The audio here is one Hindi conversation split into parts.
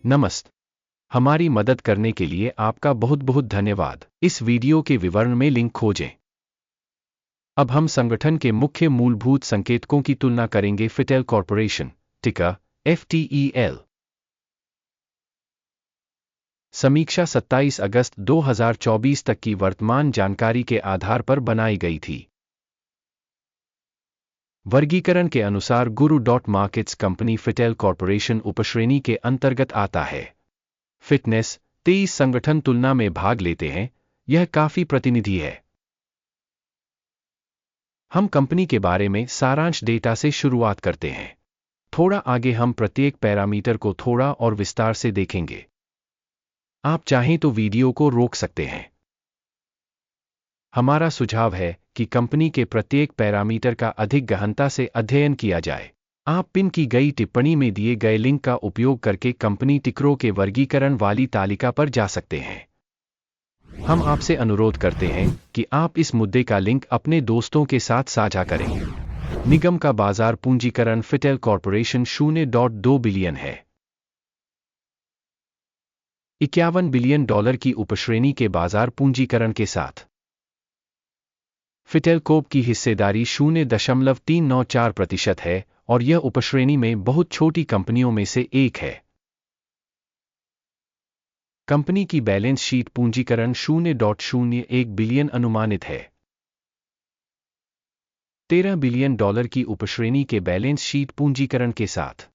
नमस्ते। हमारी मदद करने के लिए आपका बहुत बहुत धन्यवाद। इस वीडियो के विवरण में लिंक खोजें। अब हम संगठन के मुख्य मूलभूत संकेतकों की तुलना करेंगे। फिटेल कॉर्पोरेशन, टिकर FTEL। समीक्षा 27 अगस्त 2024 तक की वर्तमान जानकारी के आधार पर बनाई गई थी। वर्गीकरण के अनुसार गुरु डॉट मार्केट्स कंपनी फिटेल कॉर्पोरेशन उपश्रेणी के अंतर्गत आता है। फिटनेस 23 संगठन तुलना में भाग लेते हैं। यह काफी प्रतिनिधि है। हम कंपनी के बारे में सारांश डेटा से शुरुआत करते हैं। थोड़ा आगे हम प्रत्येक पैरामीटर को थोड़ा और विस्तार से देखेंगे। आप चाहें तो वीडियो को रोक सकते हैं। हमारा सुझाव है कि कंपनी के प्रत्येक पैरामीटर का अधिक गहनता से अध्ययन किया जाए। आप पिन की गई टिप्पणी में दिए गए लिंक का उपयोग करके कंपनी टिकरों के वर्गीकरण वाली तालिका पर जा सकते हैं। हम आपसे अनुरोध करते हैं कि आप इस मुद्दे का लिंक अपने दोस्तों के साथ साझा करें। निगम का बाजार पूंजीकरण फिटेल कॉर्पोरेशन 0.2 बिलियन है। 51 बिलियन डॉलर की उपश्रेणी के बाजार पूंजीकरण के साथ फिटेल कोप की हिस्सेदारी 0.394% है और यह उपश्रेणी में बहुत छोटी कंपनियों में से एक है। कंपनी की बैलेंस शीट पूंजीकरण 0.01 बिलियन अनुमानित है। 13 बिलियन डॉलर की उपश्रेणी के बैलेंस शीट पूंजीकरण के साथ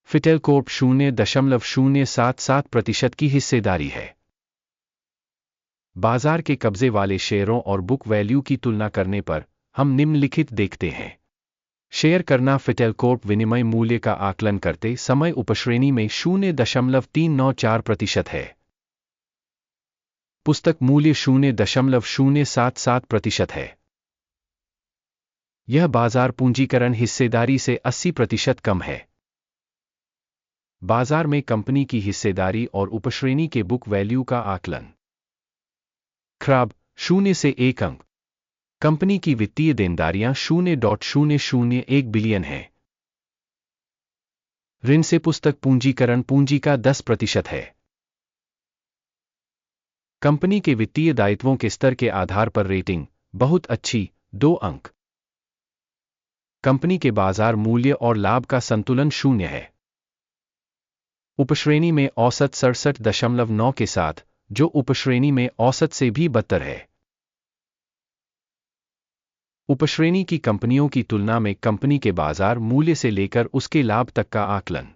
फिटेल कोर्प 0.077% की हिस्सेदारी है। बाजार के कब्जे वाले शेयरों और बुक वैल्यू की तुलना करने पर हम निम्नलिखित देखते हैं। शेयर करना फिटेल कोर्प विनिमय मूल्य का आकलन करते समय उपश्रेणी में 0.394% है। पुस्तक मूल्य 0.077% है। यह बाजार पूंजीकरण हिस्सेदारी से 80% कम है। बाजार में कंपनी की हिस्सेदारी और उपश्रेणी के बुक वैल्यू का आकलन। खराब 0 से 1 अंक। कंपनी की वित्तीय देनदारियां 0.001 बिलियन है। ऋण से पुस्तक पूंजीकरण पूंजी का 10% है। कंपनी के वित्तीय दायित्वों के स्तर के आधार पर रेटिंग बहुत अच्छी 2 अंक। कंपनी के बाजार मूल्य और लाभ का संतुलन 0 है। उपश्रेणी में औसत 67.9 के साथ, जो उपश्रेणी में औसत से भी बदतर है। उपश्रेणी की कंपनियों की तुलना में कंपनी के बाजार मूल्य से लेकर उसके लाभ तक का आकलन।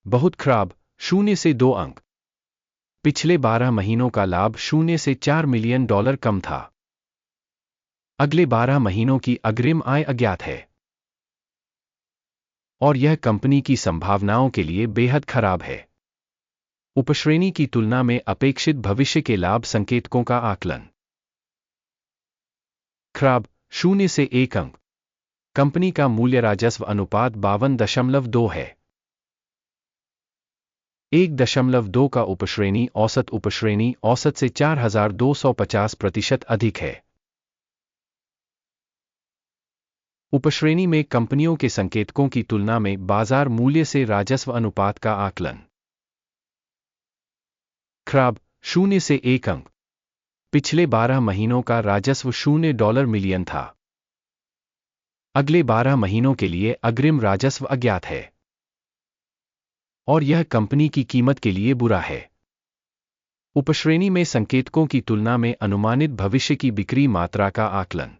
बहुत खराब 0 से 2 अंक। पिछले 12 महीनों का लाभ 0 से 4 मिलियन डॉलर कम था। अगले 12 महीनों की अग्रिम आय अज्ञात है। और यह कंपनी की संभावनाओं के लिए बेहद खराब है। उपश्रेणी की तुलना में अपेक्षित भविष्य के लाभ संकेतकों का आकलन। खराब 0 से 1 अंक। कंपनी का मूल्य राजस्व अनुपात 52.2 है। 1.2 का उपश्रेणी औसत से 4250% अधिक है। उपश्रेणी में कंपनियों के संकेतकों की तुलना में बाजार मूल्य से राजस्व अनुपात का आकलन। खराब 0 से 1 अंक। पिछले 12 महीनों का राजस्व $0 मिलियन था। अगले 12 महीनों के लिए अग्रिम राजस्व अज्ञात है। और यह कंपनी की कीमत के लिए बुरा है। उपश्रेणी में संकेतकों की तुलना में अनुमानित भविष्य की बिक्री मात्रा का आकलन।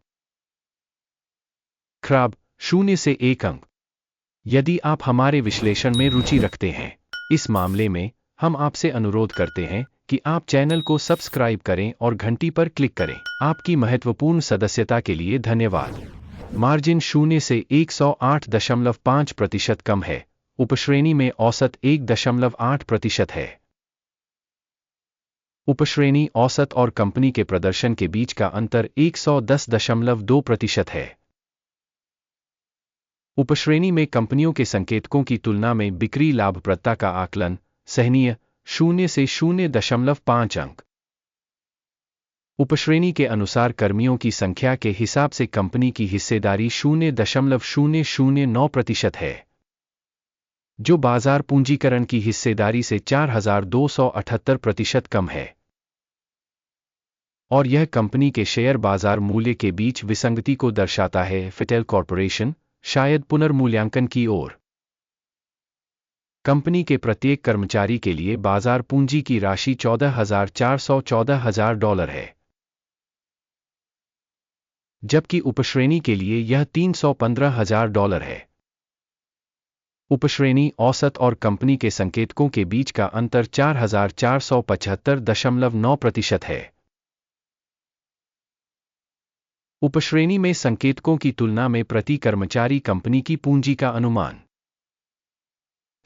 खराब 0 से 1 अंक। यदि आप हमारे विश्लेषण में रुचि रखते हैं, इस मामले में हम आपसे अनुरोध करते हैं कि आप चैनल को सब्सक्राइब करें और घंटी पर क्लिक करें। आपकी महत्वपूर्ण सदस्यता के लिए धन्यवाद। मार्जिन 0 से 108.5% कम है। उपश्रेणी में औसत 1.8% है। उपश्रेणी औसत और कंपनी के प्रदर्शन के बीच का अंतर 110.2% है। उपश्रेणी में कंपनियों के संकेतकों की तुलना में बिक्री लाभप्रदता का आकलन सहनीय 0 से 0.5 अंक। उपश्रेणी के अनुसार कर्मियों की संख्या के हिसाब से कंपनी की हिस्सेदारी 0.009% है। जो बाजार पूंजीकरण की हिस्सेदारी से 4,278% कम है, और यह कंपनी के शेयर बाजार मूल्य के बीच विसंगति को दर्शाता है। फिटेल कॉर्पोरेशन शायद पुनर्मूल्यांकन की ओर। कंपनी के प्रत्येक कर्मचारी के लिए बाजार पूंजी की राशि $14,414 है, जबकि उपश्रेणी के लिए यह $315,000 है। उपश्रेणी औसत और कंपनी के संकेतकों के बीच का अंतर 4,475.9% है। उपश्रेणी में संकेतकों की तुलना में प्रति कर्मचारी कंपनी की पूंजी का अनुमान।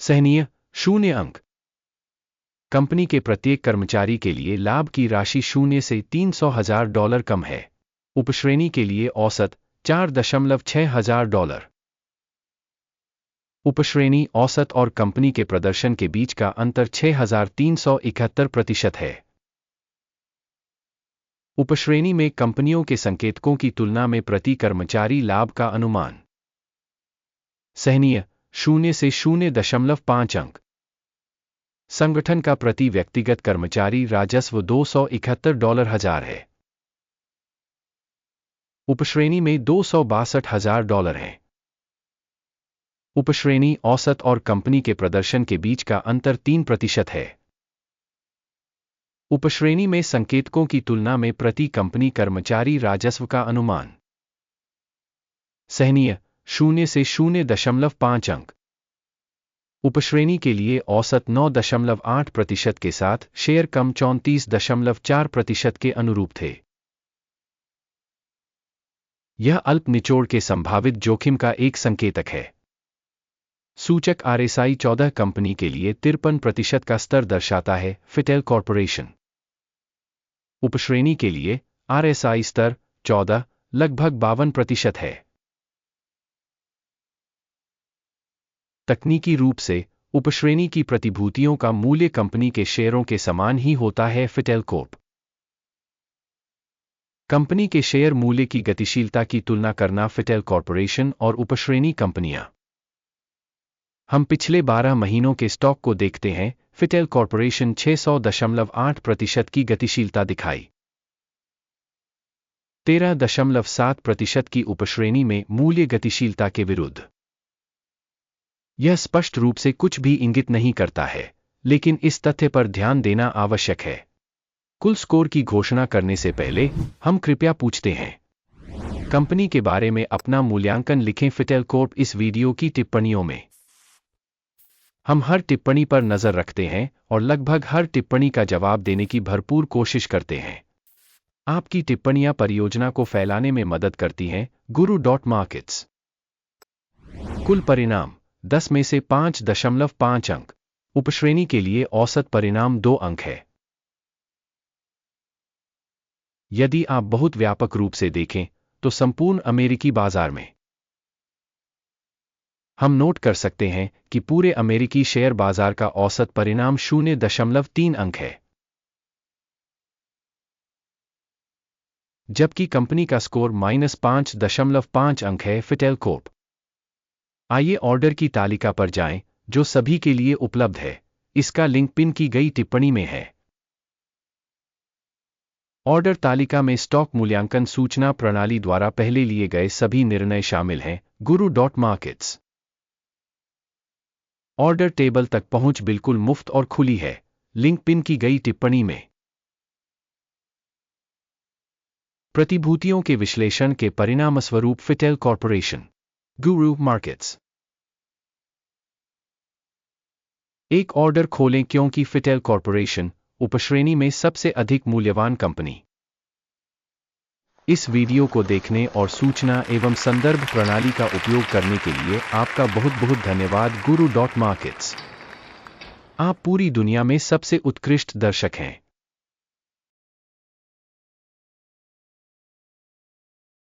सहनीय 0 अंक। कंपनी के प्रत्येक कर्मचारी के लिए लाभ की राशि 0 से $300,000 कम है। उपश्रेणी के लिए औसत $4,600। उपश्रेणी औसत और कंपनी के प्रदर्शन के बीच का अंतर 6,371% है। उपश्रेणी में कंपनियों के संकेतकों की तुलना में प्रति कर्मचारी लाभ का अनुमान। सहनीय 0 से 0.5 अंक। संगठन का प्रति व्यक्तिगत कर्मचारी राजस्व $271,000 है। उपश्रेणी में $262,000 है। उपश्रेणी औसत और कंपनी के प्रदर्शन के बीच का अंतर 3% है। उपश्रेणी में संकेतकों की तुलना में प्रति कंपनी कर्मचारी राजस्व का अनुमान। सहनीय 0 से 0.5 अंक। उपश्रेणी के लिए औसत 9.8% के साथ शेयर कम 34.4% के अनुरूप थे। यह अल्प निचोड़ के संभावित जोखिम का एक संकेतक है। सूचक RSI 14 कंपनी के लिए 53% का स्तर दर्शाता है। फिटेल कॉर्पोरेशन उपश्रेणी के लिए RSI स्तर 14 लगभग 52% है। तकनीकी रूप से उपश्रेणी की प्रतिभूतियों का मूल्य कंपनी के शेयरों के समान ही होता है। फिटेल कॉर्प कंपनी के शेयर मूल्य की गतिशीलता की तुलना करना। फिटेल कॉर्पोरेशन और उपश्रेणी कंपनियां। हम पिछले 12 महीनों के स्टॉक को देखते हैं। फिटेल कॉर्पोरेशन 600.8% की गतिशीलता दिखाई। 13.7% की उपश्रेणी में मूल्य गतिशीलता के विरुद्ध। यह स्पष्ट रूप से कुछ भी इंगित नहीं करता है, लेकिन इस तथ्य पर ध्यान देना आवश्यक है। कुल स्कोर की घोषणा करने से पहले हम कृपया पूछते हैं, कंपनी के बारे में अपना मूल्यांकन लिखें। फिटेल कॉर्प इस वीडियो की टिप्पणियों में हम हर टिप्पणी पर नजर रखते हैं और लगभग हर टिप्पणी का जवाब देने की भरपूर कोशिश करते हैं। आपकी टिप्पणियां परियोजना को फैलाने में मदद करती हैं। Guru.markets कुल परिणाम 10 में से 5.5 अंक। उपश्रेणी के लिए औसत परिणाम 2 अंक है। यदि आप बहुत व्यापक रूप से देखें तो संपूर्ण अमेरिकी बाजार में हम नोट कर सकते हैं कि पूरे अमेरिकी शेयर बाजार का औसत परिणाम 0.3 अंक है, जबकि कंपनी का स्कोर -5.5 अंक है। फिटेल कॉर्प आइए ऑर्डर की तालिका पर जाएं, जो सभी के लिए उपलब्ध है। इसका लिंक पिन की गई टिप्पणी में है। ऑर्डर तालिका में स्टॉक मूल्यांकन सूचना प्रणाली द्वारा पहले लिए गए सभी निर्णय शामिल हैं। Guru.markets ऑर्डर टेबल तक पहुंच बिल्कुल मुफ्त और खुली है। लिंक पिन की गई टिप्पणी में। प्रतिभूतियों के विश्लेषण के परिणामस्वरूप फिटेल कॉर्पोरेशन Guru.markets एक ऑर्डर खोलें क्योंकि फिटेल कॉर्पोरेशन उपश्रेणी में सबसे अधिक मूल्यवान कंपनी। इस वीडियो को देखने और सूचना एवं संदर्भ प्रणाली का उपयोग करने के लिए आपका बहुत बहुत धन्यवाद। Guru.markets आप पूरी दुनिया में सबसे उत्कृष्ट दर्शक हैं।